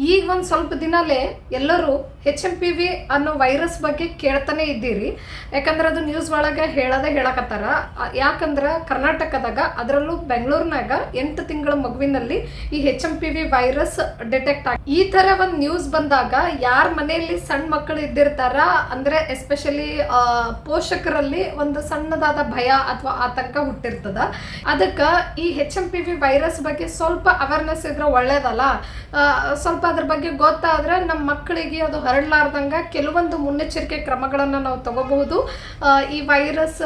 ಈಗ ಒಂದು ಸ್ವಲ್ಪ ದಿನಲೇ ಎಲ್ಲರೂ HMPV ಅನ್ನೋ ವೈರಸ್ ಬಗ್ಗೆ ಕೇಳ್ತಾನೆ ಇದ್ದೀರಿ. ಯಾಕಂದ್ರೆ ಅದು ನ್ಯೂಸ್ ಒಳಗೆ ಹೇಳಕತ್ತಾರ. ಯಾಕಂದ್ರೆ ಕರ್ನಾಟಕದಾಗ ಅದರಲ್ಲೂ ಬೆಂಗಳೂರಿನಾಗ 8 ತಿಂಗಳ ಮಗುವಿನಲ್ಲಿ ಈ HMPV ವೈರಸ್ ಡಿಟೆಕ್ಟ್ ಆಗಿ ಈ ತರ ಒಂದು ನ್ಯೂಸ್ ಬಂದಾಗ ಯಾರ ಮನೆಯಲ್ಲಿ ಸಣ್ಣ ಮಕ್ಕಳು ಇದ್ದಿರ್ತಾರ ಅಂದ್ರೆ ಎಸ್ಪೆಷಲಿ ಪೋಷಕರಲ್ಲಿ ಒಂದು ಸಣ್ಣದಾದ ಭಯ ಅಥವಾ ಆತಂಕ ಹುಟ್ಟಿರ್ತದ. ಅದಕ್ಕೆ ಈ HMPV ವೈರಸ್ ಬಗ್ಗೆ ಸ್ವಲ್ಪ ಅವೇರ್ನೆಸ್ ಇದ್ರೆ ಒಳ್ಳೇದಲ್ಲ. ಸ್ವಲ್ಪ ಅದ್ರ ಬಗ್ಗೆ ಗೊತ್ತಾದ್ರೆ ನಮ್ಮ ಮಕ್ಕಳಿಗೆ ಅದು ಹರಡಲಾರ್ದಂಗ ಕೆಲವೊಂದು ಮುನ್ನೆಚ್ಚರಿಕೆ ಕ್ರಮಗಳನ್ನು ನಾವು ತಗೋಬಹುದು. ಈ ವೈರಸ್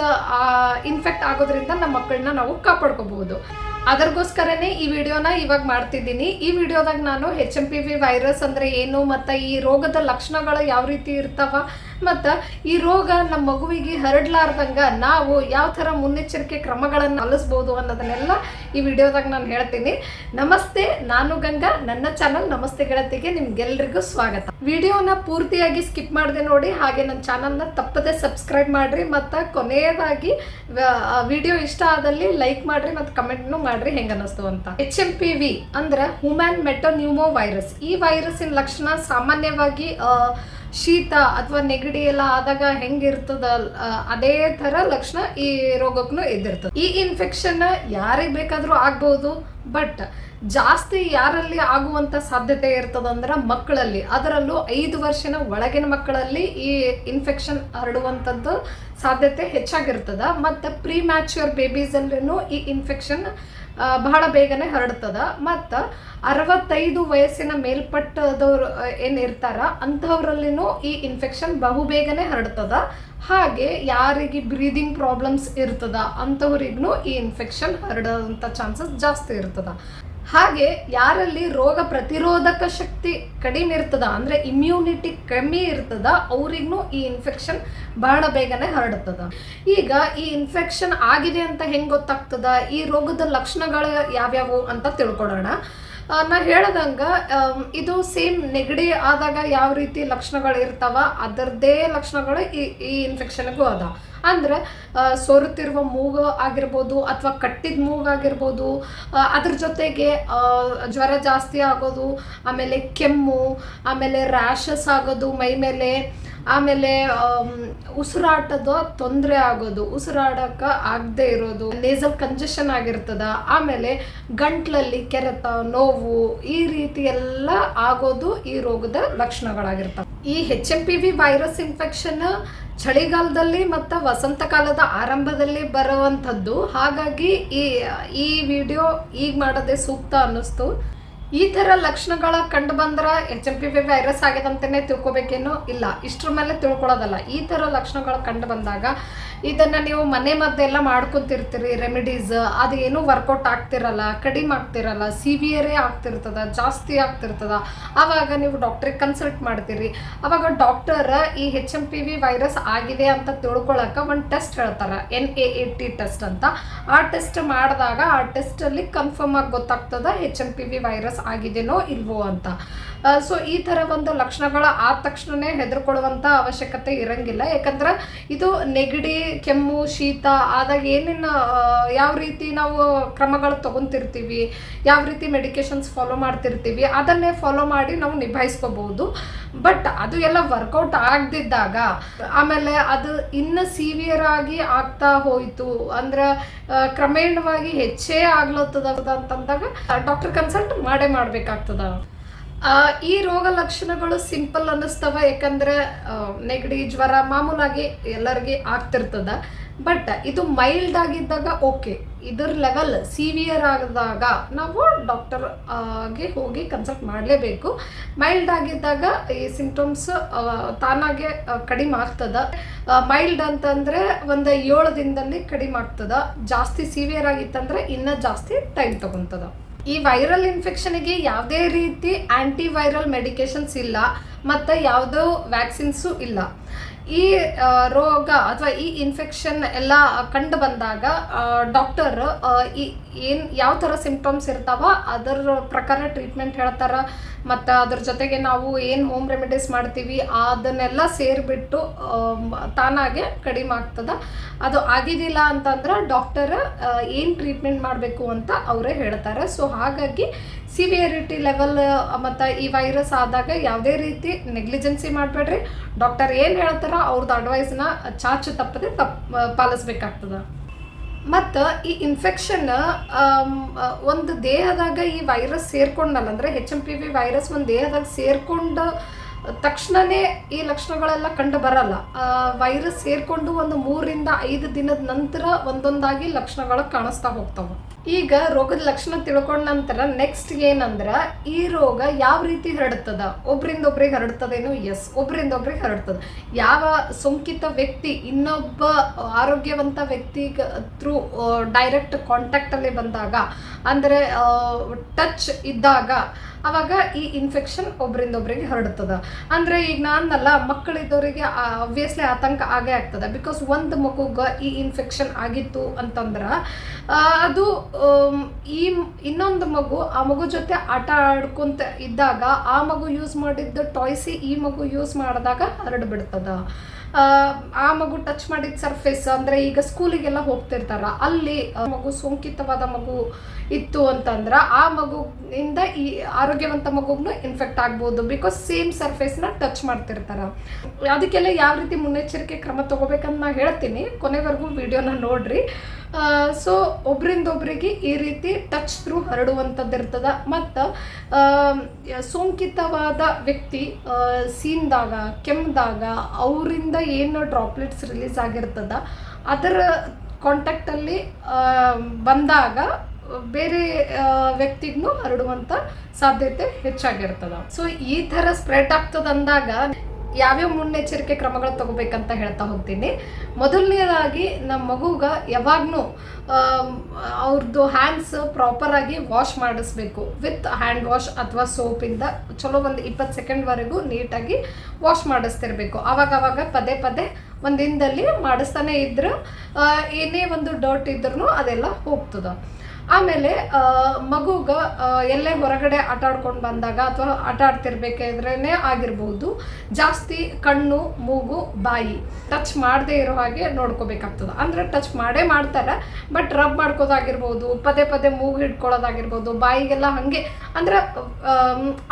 ಇನ್ಫೆಕ್ಟ್ ಆಗೋದ್ರಿಂದ ನಮ್ಮ ಮಕ್ಕಳನ್ನ ನಾವು ಕಾಪಾಡ್ಕೋಬಹುದು. ಅದಕ್ಕೋಸ್ಕರನೇ ಈ ವಿಡಿಯೋನ ಇವಾಗ ಮಾಡ್ತಿದ್ದೀನಿ. ಈ ವಿಡಿಯೋದಾಗ ನಾನು HMPV ವೈರಸ್ ಅಂದ್ರೆ ಏನು, ಮತ್ತು ಈ ರೋಗದ ಲಕ್ಷಣಗಳು ಯಾವ ರೀತಿ ಇರ್ತಾವ, ಮತ್ತು ಈ ರೋಗ ನಮ್ಮ ಮಗುವಿಗೆ ಹರಡ್ಲಾರ್ದಂಗ ನಾವು ಯಾವ ಥರ ಮುನ್ನೆಚ್ಚರಿಕೆ ಕ್ರಮಗಳನ್ನು ಪಾಲಿಸ್ಬೋದು ಅನ್ನೋದನ್ನೆಲ್ಲ ಈ ವಿಡಿಯೋದಾಗ ನಾನು ಹೇಳ್ತೀನಿ. ನಮಸ್ತೆ, ನಾನು ಗಂಗಾ. ನನ್ನ ಚಾನಲ್ ನಮಸ್ತೆ ಗೆಳತಿಗೆ ನಿಮ್ಗೆಲ್ರಿಗೂ ಸ್ವಾಗತ. ವಿಡಿಯೋನ ಪೂರ್ತಿಯಾಗಿ ಸ್ಕಿಪ್ ಮಾಡದೆ ನೋಡಿ, ಹಾಗೆ ನನ್ನ ಚಾನಲ್ನ ತಪ್ಪದೆ ಸಬ್ಸ್ಕ್ರೈಬ್ ಮಾಡ್ರಿ, ಮತ್ತು ಕೊನೆಯದಾಗಿ ವಿಡಿಯೋ ಇಷ್ಟ ಆದಲ್ಲಿ ಲೈಕ್ ಮಾಡ್ರಿ ಮತ್ತು ಕಮೆಂಟ್ನು ಮಾಡ್ರಿ ಹೆಂಗ ಅನ್ನಿಸ್ತು ಅಂತ. HMPV ಅಂದ್ರೆ ಹ್ಯೂಮನ್ ಮೆಟೋನ್ಯೂಮೋ ವೈರಸ್. ಈ ವೈರಸ್ಸಿನ ಲಕ್ಷಣ ಸಾಮಾನ್ಯವಾಗಿ ಶೀತ ಅಥವಾ ನೆಗಡಿ ಎಲ್ಲ ಆದಾಗ ಹೆಂಗಿರ್ತದ ಅದೇ ತರ ಲಕ್ಷಣ ಈ ರೋಗಕ್ಕೂ ಇದ್ದಿರ್ತದೆ. ಈ ಇನ್ಫೆಕ್ಷನ್ ಯಾರಿಗೆ ಬೇಕಾದ್ರೂ ಆಗ್ಬಹುದು, ಬಟ್ ಜಾಸ್ತಿ ಯಾರಲ್ಲಿ ಆಗುವಂತ ಸಾಧ್ಯತೆ ಇರ್ತದಂದ್ರೆ ಮಕ್ಕಳಲ್ಲಿ, ಅದರಲ್ಲೂ 5 ವರ್ಷದ ಒಳಗಿನ ಮಕ್ಕಳಲ್ಲಿ ಈ ಇನ್ಫೆಕ್ಷನ್ ಹರಡುವಂಥದ್ದು ಸಾಧ್ಯತೆ ಹೆಚ್ಚಾಗಿರ್ತದ. ಮತ್ತು ಪ್ರೀ ಮ್ಯಾಚ್ಯೂರ್ ಬೇಬೀಸಲ್ಲೂ ಈ ಇನ್ಫೆಕ್ಷನ್ ಬಹಳ ಬೇಗನೆ ಹರಡ್ತದ. ಮತ್ತು 65 ವಯಸ್ಸಿನ ಮೇಲ್ಪಟ್ಟದವ್ರು ಏನಿರ್ತಾರ ಅಂಥವ್ರಲ್ಲಿನೂ ಈ ಇನ್ಫೆಕ್ಷನ್ ಬಹುಬೇಗನೆ ಹರಡ್ತದ. ಹಾಗೆ ಯಾರಿಗೆ ಬ್ರೀದಿಂಗ್ ಪ್ರಾಬ್ಲಮ್ಸ್ ಇರ್ತದ ಅಂಥವ್ರಿಗೂ ಈ ಇನ್ಫೆಕ್ಷನ್ ಹರಡೋಂಥ ಚಾನ್ಸಸ್ ಜಾಸ್ತಿ ಇರ್ತದ. ಹಾಗೆ ಯಾರಲ್ಲಿ ರೋಗ ಪ್ರತಿರೋಧಕ ಶಕ್ತಿ ಕಡಿಮೆ ಇರ್ತದ ಅಂದ್ರೆ ಇಮ್ಯುನಿಟಿ ಕಮ್ಮಿ ಇರ್ತದ ಅವ್ರಿಗೂ ಈ ಇನ್ಫೆಕ್ಷನ್ ಬಹಳ ಬೇಗನೆ ಹರಡುತ್ತದ. ಈಗ ಈ ಇನ್ಫೆಕ್ಷನ್ ಆಗಿದೆ ಅಂತ ಹೆಂಗೆ ಗೊತ್ತಾಗ್ತದ, ಈ ರೋಗದ ಲಕ್ಷಣಗಳು ಯಾವ್ಯಾವು ಅಂತ ತಿಳ್ಕೊಳೋಣ. ನಾ ಹೇಳ್ದಂಗ ಇದು ಸೇಮ್ ನೆಗಡಿ ಆದಾಗ ಯಾವ ರೀತಿ ಲಕ್ಷಣಗಳು ಇರ್ತಾವ ಅದರದ್ದೇ ಲಕ್ಷಣಗಳು ಈ ಇನ್ಫೆಕ್ಷನ್ಗೂ ಅದ. ಅಂದ್ರೆ ಸೋರುತ್ತಿರುವ ಮೂಗು ಆಗಿರ್ಬೋದು ಅಥವಾ ಕಟ್ಟಿದ ಮೂಗು ಆಗಿರ್ಬೋದು, ಅದ್ರ ಜೊತೆಗೆ ಜ್ವರ ಜಾಸ್ತಿ ಆಗೋದು, ಆಮೇಲೆ ಕೆಮ್ಮು, ಆಮೇಲೆ ರ್ಯಾಷಸ್ ಆಗೋದು ಮೈ ಮೇಲೆ, ಆಮೇಲೆ ಉಸಿರಾಟದ ತೊಂದರೆ ಆಗೋದು, ಉಸಿರಾಡಕ್ಕೆ ಆಗದೆ ಇರೋದು, ನೇಸಲ್ ಕಂಜೆಷನ್ ಆಗಿರ್ತದ, ಆಮೇಲೆ ಗಂಟ್ಲಲ್ಲಿ ಕೆರೆತ, ನೋವು, ಈ ರೀತಿ ಎಲ್ಲ ಆಗೋದು ಈ ರೋಗದ ಲಕ್ಷಣಗಳಾಗಿರ್ತವೆ. ಈ HMPV ವೈರಸ್ ಇನ್ಫೆಕ್ಷನ್ ಚಳಿಗಾಲದಲ್ಲಿ ಮತ್ತು ವಸಂತ ಕಾಲದ ಆರಂಭದಲ್ಲಿ ಬರುವಂಥದ್ದು. ಹಾಗಾಗಿ ಈ ವಿಡಿಯೋ ಈಗ ಮಾಡೋದೇ ಸೂಕ್ತ ಅನ್ನಿಸ್ತು. ಈ ಥರ ಲಕ್ಷಣಗಳ ಕಂಡು ಬಂದ್ರೆ HMPV ವೈರಸ್ ಆಗಿದೆ ಅಂತಲೇ ತಿಳ್ಕೊಬೇಕೇನೋ ಇಲ್ಲ, ಇಷ್ಟ್ರ ಮೇಲೆ ತಿಳ್ಕೊಳ್ಳೋದಲ್ಲ. ಈ ಥರ ಲಕ್ಷಣಗಳು ಕಂಡು ಬಂದಾಗ ಇದನ್ನು ನೀವು ಮನೆ ಮದ್ದೆಲ್ಲ ಮಾಡ್ಕೊತಿರ್ತೀರಿ, ರೆಮಿಡೀಸ್, ಅದು ಏನೂ ವರ್ಕೌಟ್ ಆಗ್ತಿರಲ್ಲ, ಕಡಿಮೆ ಆಗ್ತಿರಲ್ಲ, ಸಿವಿಯರೇ ಆಗ್ತಿರ್ತದ, ಜಾಸ್ತಿ ಆಗ್ತಿರ್ತದ. ಆವಾಗ ನೀವು ಡಾಕ್ಟ್ರಿಗೆ ಕನ್ಸಲ್ಟ್ ಮಾಡ್ತೀರಿ. ಆವಾಗ ಡಾಕ್ಟರ್ ಈ HMPV ವೈರಸ್ ಆಗಿದೆ ಅಂತ ತಿಳ್ಕೊಳಕ್ಕೆ ಒಂದು ಟೆಸ್ಟ್ ಹೇಳ್ತಾರೆ, NAAT ಟೆಸ್ಟ್ ಅಂತ. ಆ ಟೆಸ್ಟ್ ಮಾಡಿದಾಗ ಆ ಟೆಸ್ಟಲ್ಲಿ ಕನ್ಫರ್ಮ್ ಆಗಿ ಗೊತ್ತಾಗ್ತದ HMPV ವೈರಸ್ ಆಗಿದೆನೋ ಇಲ್ವೋ ಅಂತ. ಸೊ ಈ ಥರ ಒಂದು ಲಕ್ಷಣಗಳು ಆದ ತಕ್ಷಣವೇ ಹೆದರ್ಕೊಳ್ಳುವಂಥ ಅವಶ್ಯಕತೆ ಇರಂಗಿಲ್ಲ. ಯಾಕಂದ್ರೆ ಇದು ನೆಗಡಿ, ಕೆಮ್ಮು, ಶೀತ ಆದಾಗ ಏನೇನು ಯಾವ ರೀತಿ ನಾವು ಕ್ರಮಗಳು ತೊಗೊತಿರ್ತೀವಿ, ಯಾವ ರೀತಿ ಮೆಡಿಕೇಶನ್ಸ್ ಫಾಲೋ ಮಾಡ್ತಿರ್ತೀವಿ ಅದನ್ನೇ ಫಾಲೋ ಮಾಡಿ ನಾವು ನಿಭಾಯಿಸ್ಕೋಬಹುದು. ಬಟ್ ಅದು ಎಲ್ಲ ವರ್ಕೌಟ್ ಆಗದಿದ್ದಾಗ ಆಮೇಲೆ ಅದು ಇನ್ನು ಸಿವಿಯರ್ ಆಗಿ ಆಗ್ತಾ ಹೋಯಿತು ಅಂದ್ರೆ ಕ್ರಮೇಣವಾಗಿ ಹೆಚ್ಚೇ ಆಗ್ಲತ್ತದ ಅಂತಂದಾಗ ಡಾಕ್ಟರ್ ಕನ್ಸಲ್ಟ್ ಮಾಡಬೇಕಾಗ್ತದ. ಈ ರೋಗ ಲಕ್ಷಣಗಳು ಸಿಂಪಲ್ ಅನ್ನಿಸ್ತವ, ಯಾಕಂದ್ರೆ ನೆಗಡಿ, ಜ್ವರ ಮಾಮೂಲಾಗಿ ಎಲ್ಲರಿಗೆ ಆಗ್ತಿರ್ತದ. ಬಟ್ ಇದು ಮೈಲ್ಡ್ ಆಗಿದ್ದಾಗ ಓಕೆ, ಇದ್ರ ಲೆವೆಲ್ ಸಿವಿಯರ್ ಆದಾಗ ನಾವು ಡಾಕ್ಟರ್ಗೆ ಹೋಗಿ ಕನ್ಸಲ್ಟ್ ಮಾಡಲೇಬೇಕು. ಮೈಲ್ಡ್ ಆಗಿದ್ದಾಗ ಈ ಸಿಂಪ್ಟಮ್ಸ್ ತಾನಾಗೆ ಕಡಿಮೆ ಆಗ್ತದ. ಮೈಲ್ಡ್ ಅಂತಂದರೆ ಒಂದು 7 ದಿನದಲ್ಲಿ ಕಡಿಮೆ ಆಗ್ತದ. ಜಾಸ್ತಿ ಸಿವಿಯರ್ ಆಗಿತ್ತಂದ್ರೆ ಇನ್ನೂ ಜಾಸ್ತಿ ಟೈಮ್ ತಗೊತದ. ಈ ವೈರಲ್ ಇನ್ಫೆಕ್ಷನ್ಗೆ ಯಾವುದೇ ರೀತಿ ಆ್ಯಂಟಿವೈರಲ್ ಮೆಡಿಕೇಶನ್ಸ್ ಇಲ್ಲ ಮತ್ತು ಯಾವುದೋ ವ್ಯಾಕ್ಸಿನ್ಸು ಇಲ್ಲ. ಈ ರೋಗ ಅಥವಾ ಈ ಇನ್ಫೆಕ್ಷನ್ ಎಲ್ಲ ಕಂಡು ಬಂದಾಗ ಡಾಕ್ಟರ್ ಯಾವ ಥರ ಸಿಂಪ್ಟಮ್ಸ್ ಇರ್ತಾವ ಅದರ ಪ್ರಕಾರ ಟ್ರೀಟ್ಮೆಂಟ್ ಹೇಳ್ತಾರೆ. ಮತ್ತು ಅದ್ರ ಜೊತೆಗೆ ನಾವು ಏನು ಹೋಮ್ ರೆಮಿಡೀಸ್ ಮಾಡ್ತೀವಿ ಅದನ್ನೆಲ್ಲ ಸೇರಿಬಿಟ್ಟು ತಾನಾಗೆ ಕಡಿಮೆ ಆಗ್ತದೆ. ಅದು ಆಗಿದ್ದಿಲ್ಲ ಅಂತಂದ್ರೆ ಡಾಕ್ಟರ್ ಏನು ಟ್ರೀಟ್ಮೆಂಟ್ ಮಾಡಬೇಕು ಅಂತ ಅವರೇ ಹೇಳ್ತಾರೆ. ಸೊ ಹಾಗಾಗಿ ಸಿವಿಯರಿಟಿ ಲೆವೆಲ್ ಮತ್ತು ಈ ವೈರಸ್ ಆದಾಗ ಯಾವುದೇ ರೀತಿ ನೆಗ್ಲಿಜೆನ್ಸಿ ಮಾಡಬೇಡ್ರಿ. ಡಾಕ್ಟರ್ ಏನು ಹೇಳ್ತಾರೋ ಅವ್ರದ್ದು ಅಡ್ವೈಸ್ನ ಚಾಚು ತಪ್ಪದೆ ಪಾಲಿಸ್ಬೇಕಾಗ್ತದೆ. ಮತ್ತು ಈ ಇನ್ಫೆಕ್ಷನ್ ಒಂದು ದೇಹದಾಗ ಈ ವೈರಸ್ ಸೇರ್ಕೊಂಡಲ್ಲ, ಅಂದರೆ HMPV ವೈರಸ್ ಒಂದು ದೇಹದಾಗ ಸೇರ್ಕೊಂಡ ತಕ್ಷಣವೇ ಈ ಲಕ್ಷಣಗಳೆಲ್ಲ ಕಂಡು ಬರಲ್ಲ. ವೈರಸ್ ಸೇರಿಕೊಂಡು ಒಂದು 3 ರಿಂದ 5 ದಿನದ ನಂತರ ಒಂದೊಂದಾಗಿ ಲಕ್ಷಣಗಳು ಕಾಣಿಸ್ತಾ ಹೋಗ್ತಾವೆ. ಈಗ ರೋಗದ ಲಕ್ಷಣ ತಿಳ್ಕೊಂಡ ನಂತರ ನೆಕ್ಸ್ಟ್ ಏನಂದ್ರೆ ಈ ರೋಗ ಯಾವ ರೀತಿ ಹರಡ್ತದ, ಒಬ್ರಿಂದ ಒಬ್ರಿಗೆ ಹರಡ್ತದೇನೋ? ಎಸ್, ಒಬ್ರಿಂದ ಒಬ್ರಿಗೆ ಹರಡ್ತದೆ. ಯಾವ ಸೋಂಕಿತ ವ್ಯಕ್ತಿ ಇನ್ನೊಬ್ಬ ಆರೋಗ್ಯವಂತ ವ್ಯಕ್ತಿಗೆ ಥ್ರೂ ಡೈರೆಕ್ಟ್ ಕಾಂಟ್ಯಾಕ್ಟಲ್ಲಿ ಬಂದಾಗ, ಅಂದರೆ ಟಚ್ ಇದ್ದಾಗ, ಅವಾಗ ಈ ಇನ್ಫೆಕ್ಷನ್ ಒಬ್ರಿಂದ ಒಬ್ರಿಗೆ ಹರಡ್ತದೆ. ಅಂದರೆ ಈಗ ನಾನಲ್ಲ, ಮಕ್ಕಳಿದ್ದವರಿಗೆ ಆಬ್ವಿಯಸ್ಲಿ ಆತಂಕ ಆಗೇ ಆಗ್ತದೆ. ಬಿಕಾಸ್ ಒಂದು ಮಗುಗೆ ಈ ಇನ್ಫೆಕ್ಷನ್ ಆಗಿತ್ತು ಅಂತಂದ್ರೆ ಅದು ಇನ್ನೊಂದು ಮಗು ಆ ಮಗು ಜೊತೆ ಆಟ ಆಡ್ಕೊಂತ ಇದ್ದಾಗ ಆ ಮಗು ಯೂಸ್ ಮಾಡಿದ್ದ ಟಾಯ್ಸಿ ಈ ಮಗು ಯೂಸ್ ಮಾಡಿದಾಗ ಹರಡ್ಬಿಡ್ತದ. ಆ ಮಗು ಟಚ್ ಮಾಡಿದ ಸರ್ಫೇಸ್, ಅಂದರೆ ಈಗ ಸ್ಕೂಲಿಗೆಲ್ಲ ಹೋಗ್ತಿರ್ತಾರ, ಅಲ್ಲಿ ಮಗು ಸೋಂಕಿತವಾದ ಮಗು ಇತ್ತು ಅಂತಂದ್ರೆ ಆ ಮಗುವಿಂದ ಈ ಆರೋಗ್ಯವಂತ ಮಗುಗೂ ಇನ್ಫೆಕ್ಟ್ ಆಗ್ಬೋದು. ಬಿಕಾಸ್ ಸೇಮ್ ಸರ್ಫೇಸ್ನ ಟಚ್ ಮಾಡ್ತಿರ್ತಾರೆ. ಅದಕ್ಕೆಲ್ಲ ಯಾವ ರೀತಿ ಮುನ್ನೆಚ್ಚರಿಕೆ ಕ್ರಮ ತಗೋಬೇಕಂತ ನಾನು ಹೇಳ್ತೀನಿ, ಕೊನೆವರೆಗೂ ವಿಡಿಯೋನ ನೋಡ್ರಿ. ಸೊ ಒಬ್ರಿಂದ ಒಬ್ರಿಗೆ ಈ ರೀತಿ ಟಚ್ ಥ್ರೂ ಹರಡುವಂಥದ್ದು ಇರ್ತದೆ. ಮತ್ತು ಸೋಂಕಿತವಾದ ವ್ಯಕ್ತಿ ಸೀನ್ದಾಗ, ಕೆಮ್ಮಿದಾಗ ಅವರಿಂದ ಏನು ಡ್ರಾಪ್ಲೆಟ್ಸ್ ರಿಲೀಸ್ ಆಗಿರ್ತದ ಅದರ ಕಾಂಟ್ಯಾಕ್ಟಲ್ಲಿ ಬಂದಾಗ ಬೇರೆ ವ್ಯಕ್ತಿಗೂ ಹರಡುವಂಥ ಸಾಧ್ಯತೆ ಹೆಚ್ಚಾಗಿರ್ತದೆ. ಸೊ ಈ ಥರ ಸ್ಪ್ರೆಡ್ ಆಗ್ತದೆ ಅಂದಾಗ ಯಾವ್ಯಾವ ಮುನ್ನೆಚ್ಚರಿಕೆ ಕ್ರಮಗಳು ತಗೋಬೇಕಂತ ಹೇಳ್ತಾ ಹೋಗ್ತೀನಿ. ಮೊದಲನೇದಾಗಿ ನಮ್ಮ ಮಗುಗೆ ಯಾವಾಗ್ಲೂ ಅವ್ರದ್ದು ಹ್ಯಾಂಡ್ಸ್ ಪ್ರಾಪರಾಗಿ ವಾಶ್ ಮಾಡಿಸ್ಬೇಕು. ವಿತ್ ಹ್ಯಾಂಡ್ ವಾಶ್ ಅಥವಾ ಸೋಪಿಂದ ಚಲೋ ಒಂದು 20 ಸೆಕೆಂಡ್ವರೆಗೂ ನೀಟಾಗಿ ವಾಶ್ ಮಾಡಿಸ್ತಿರ್ಬೇಕು. ಆವಾಗವಾಗ ಪದೇ ಪದೇ ಒಂದು ದಿನದಲ್ಲಿ ಮಾಡಿಸ್ತಾನೆ ಇದ್ರೆ ಏನೇ ಒಂದು ಡರ್ಟ್ ಇದ್ರೂ ಅದೆಲ್ಲ ಹೋಗ್ತದೆ. ಆಮೇಲೆ ಮಗುಗ ಎಲ್ಲೇ ಹೊರಗಡೆ ಆಟ ಆಡ್ಕೊಂಡು ಬಂದಾಗ ಅಥವಾ ಆಟ ಆಡ್ತಿರ್ಬೇಕಾದ್ರೇ ಆಗಿರ್ಬೋದು, ಜಾಸ್ತಿ ಕಣ್ಣು, ಮೂಗು, ಬಾಯಿ ಟಚ್ ಮಾಡದೇ ಇರೋ ಹಾಗೆ ನೋಡ್ಕೋಬೇಕಾಗ್ತದೆ. ಅಂದರೆ ಟಚ್ ಮಾಡ್ತಾರೆ, ಬಟ್ ರಬ್ ಮಾಡ್ಕೋದಾಗಿರ್ಬೋದು, ಪದೇ ಪದೇ ಮೂಗು ಹಿಡ್ಕೊಳ್ಳೋದಾಗಿರ್ಬೋದು, ಬಾಯಿಗೆಲ್ಲ ಹಾಗೆ, ಅಂದರೆ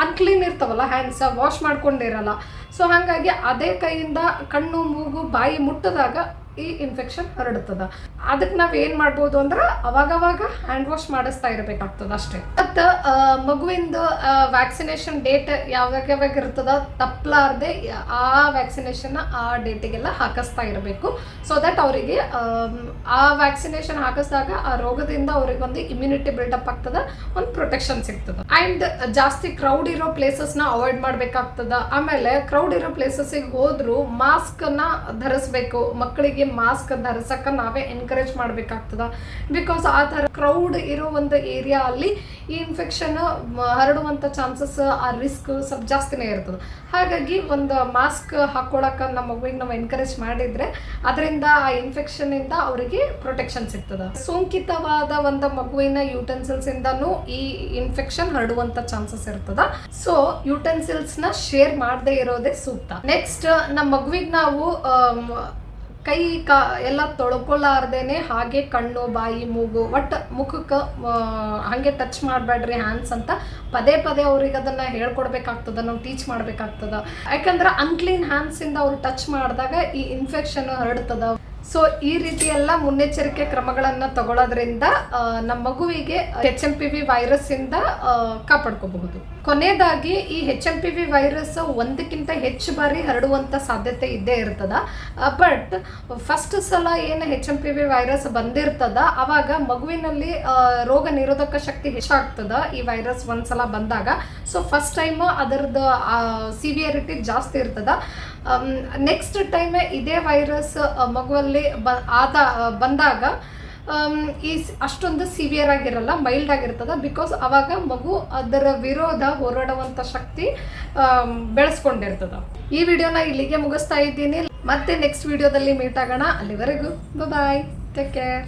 ಅನ್ಕ್ಲೀನ್ ಇರ್ತಾವಲ್ಲ ಹ್ಯಾಂಡ್ಸ್, ವಾಶ್ ಮಾಡ್ಕೊಂಡಿರಲ್ಲ. ಸೊ ಹಾಗಾಗಿ ಅದೇ ಕೈಯಿಂದ ಕಣ್ಣು, ಮೂಗು, ಬಾಯಿ ಮುಟ್ಟಿದಾಗ ಈ ಇನ್ಫೆಕ್ಷನ್ ಹರಡುತ್ತದೆ. ಅದಕ್ಕೆ ನಾವು ಏನು ಮಾಡ್ಬೋದು ಅಂದ್ರೆ ಅವಾಗವಾಗ ಹ್ಯಾಂಡ್ ವಾಶ್ ಮಾಡಿಸ್ತಾ ಇರಬೇಕಾಗ್ತದೆ ಅಷ್ಟೇ. ಮತ್ತು ಮಗುವಿಂದ ವ್ಯಾಕ್ಸಿನೇಷನ್ ಡೇಟ್ ಯಾವಾಗ ಇರ್ತದ ತಪ್ಪಲಾರ್ದೆ ಆ ವ್ಯಾಕ್ಸಿನೇಷನ್ ಆ ಡೇಟಿಗೆಲ್ಲ ಹಾಕಿಸ್ತಾ ಇರಬೇಕು. ಸೊ ದಟ್ ಅವರಿಗೆ ಆ ವ್ಯಾಕ್ಸಿನೇಷನ್ ಹಾಕಿಸಿದಾಗ ಆ ರೋಗದಿಂದ ಅವ್ರಿಗೆ ಒಂದು ಇಮ್ಯುನಿಟಿ ಬಿಲ್ಡಪ್ ಆಗ್ತದೆ, ಒಂದು ಪ್ರೊಟೆಕ್ಷನ್ ಸಿಗ್ತದೆ. ಆ್ಯಂಡ್ ಜಾಸ್ತಿ ಕ್ರೌಡ್ ಇರೋ ಪ್ಲೇಸಸ್ನ ಅವಾಯ್ಡ್ ಮಾಡಬೇಕಾಗ್ತದೆ. ಆಮೇಲೆ ಕ್ರೌಡ್ ಇರೋ ಪ್ಲೇಸಸ್ಸಿಗೆ ಹೋದ್ರು ಮಾಸ್ಕನ್ನು ಧರಿಸ್ಬೇಕು. ಮಕ್ಕಳಿಗೆ ಮಾಸ್ಕ್ ಧರಿಸಕ್ಕೆ ನಾವೇ ಎನ್ಕರೇಜ್ ಮಾಡಬೇಕಾಗ್ತದ. ಬಿಕಾಸ್ ಆ ಥರ ಕ್ರೌಡ್ ಇರೋ ಒಂದು ಏರಿಯಾ ಅಲ್ಲಿ ಈ ಇನ್ಫೆಕ್ಷನ್ ಹರಡುವಂಥ ಚಾನ್ಸಸ್, ಆ ರಿಸ್ಕ್ ಸ್ವಲ್ಪ ಜಾಸ್ತಿನೇ ಇರ್ತದೆ. ಹಾಗಾಗಿ ಒಂದು ಮಾಸ್ಕ್ ಹಾಕ್ಕೊಳಕ್ಕೆ ನಮ್ಮ ಮಗುವಿಗೆ ನಾವು ಎನ್ಕರೇಜ್ ಮಾಡಿದರೆ ಅದರಿಂದ ಆ ಇನ್ಫೆಕ್ಷನ್ನಿಂದ ಅವರಿಗೆ ಪ್ರೊಟೆಕ್ಷನ್ ಸಿಗ್ತದೆ. ಸೋಂಕಿತವಾದ ಒಂದು ಮಗುವಿನ ಯೂಟೆನ್ಸಿಲ್ಸಿಂದನೂ ಈ ಇನ್ಫೆಕ್ಷನ್ ಹರಡುವಂಥ ಚಾನ್ಸಸ್ ಇರ್ತದೆ. ಸೊ ಯೂಟೆನ್ಸಿಲ್ಸ್ನ ಶೇರ್ ಮಾಡದೇ ಇರೋದೇ ಸೂಕ್ತ. ನೆಕ್ಸ್ಟ್ ನಮ್ಮ ಮಗುವಿಗೆ ನಾವು ಕೈ ಎಲ್ಲ ತೊಳ್ಕೊಳ್ಳಾರ್ದೇನೆ ಹಾಗೆ ಕಣ್ಣು, ಬಾಯಿ, ಮೂಗು, ಒಟ್ಟು ಮುಖಕ್ಕೆ ಹಾಗೆ ಟಚ್ ಮಾಡಬೇಡ್ರಿ ಹ್ಯಾಂಡ್ಸ್ ಅಂತ ಪದೇ ಪದೇ ಅವ್ರಿಗೆ ಅದನ್ನು ಹೇಳ್ಕೊಡ್ಬೇಕಾಗ್ತದೆ, ನಾವು ಟೀಚ್ ಮಾಡಬೇಕಾಗ್ತದೆ. ಯಾಕಂದ್ರೆ ಅನ್ಕ್ಲೀನ್ ಹ್ಯಾಂಡ್ಸಿಂದ ಅವ್ರು ಟಚ್ ಮಾಡಿದಾಗ ಈ ಇನ್ಫೆಕ್ಷನ್ ಹರಡ್ತದ. ಸೊ ಈ ರೀತಿ ಎಲ್ಲ ಮುನ್ನೆಚ್ಚರಿಕೆ ಕ್ರಮಗಳನ್ನು ತಗೊಳ್ಳೋದ್ರಿಂದ ನಮ್ಮ ಮಗುವಿಗೆ HMPV ವೈರಸ್ ಇಂದ ಕಾಪಾಡ್ಕೋಬಹುದು. ಕೊನೆಯದಾಗಿ ಈ HMPV ವೈರಸ್ ಒಂದಕ್ಕಿಂತ ಹೆಚ್ಚು ಬಾರಿ ಹರಡುವಂಥ ಸಾಧ್ಯತೆ ಇದ್ದೇ ಇರ್ತದ. ಬಟ್ ಫಸ್ಟ್ ಸಲ ಏನು HMPV ವೈರಸ್ ಬಂದಿರ್ತದ ಅವಾಗ ಮಗುವಿನಲ್ಲಿ ರೋಗ ನಿರೋಧಕ ಶಕ್ತಿ ಹೆಚ್ಚಾಗ್ತದ ಈ ವೈರಸ್ ಒಂದ್ಸಲ ಬಂದಾಗ. ಸೊ ಫಸ್ಟ್ ಟೈಮ್ ಅದರದ್ದು ಸಿವಿಯರಿಟಿ ಜಾಸ್ತಿ ಇರ್ತದ. ನೆಕ್ಸ್ಟ್ ಟೈಮ್ ಇದೇ ವೈರಸ್ ಮಗುವಲ್ಲಿ ಬಂದಾಗ ಈ ಅಷ್ಟೊಂದು ಸಿವಿಯರ್ ಆಗಿರಲ್ಲ, ಮೈಲ್ಡ್ ಆಗಿರ್ತದೆ. ಬಿಕಾಸ್ ಅವಾಗ ಮಗು ಅದರ ವಿರೋಧ ಹೋರಾಡುವಂಥ ಶಕ್ತಿ ಬೆಳೆಸ್ಕೊಂಡಿರ್ತದ. ಈ ವಿಡಿಯೋನ ಇಲ್ಲಿಗೆ ಮುಗಿಸ್ತಾ ಇದ್ದೀನಿ. ಮತ್ತೆ ನೆಕ್ಸ್ಟ್ ವಿಡಿಯೋದಲ್ಲಿ ಮೀಟ್ ಆಗೋಣ. ಅಲ್ಲಿವರೆಗೂ ಬಾಯ್, ಟೇಕ್ ಕೇರ್.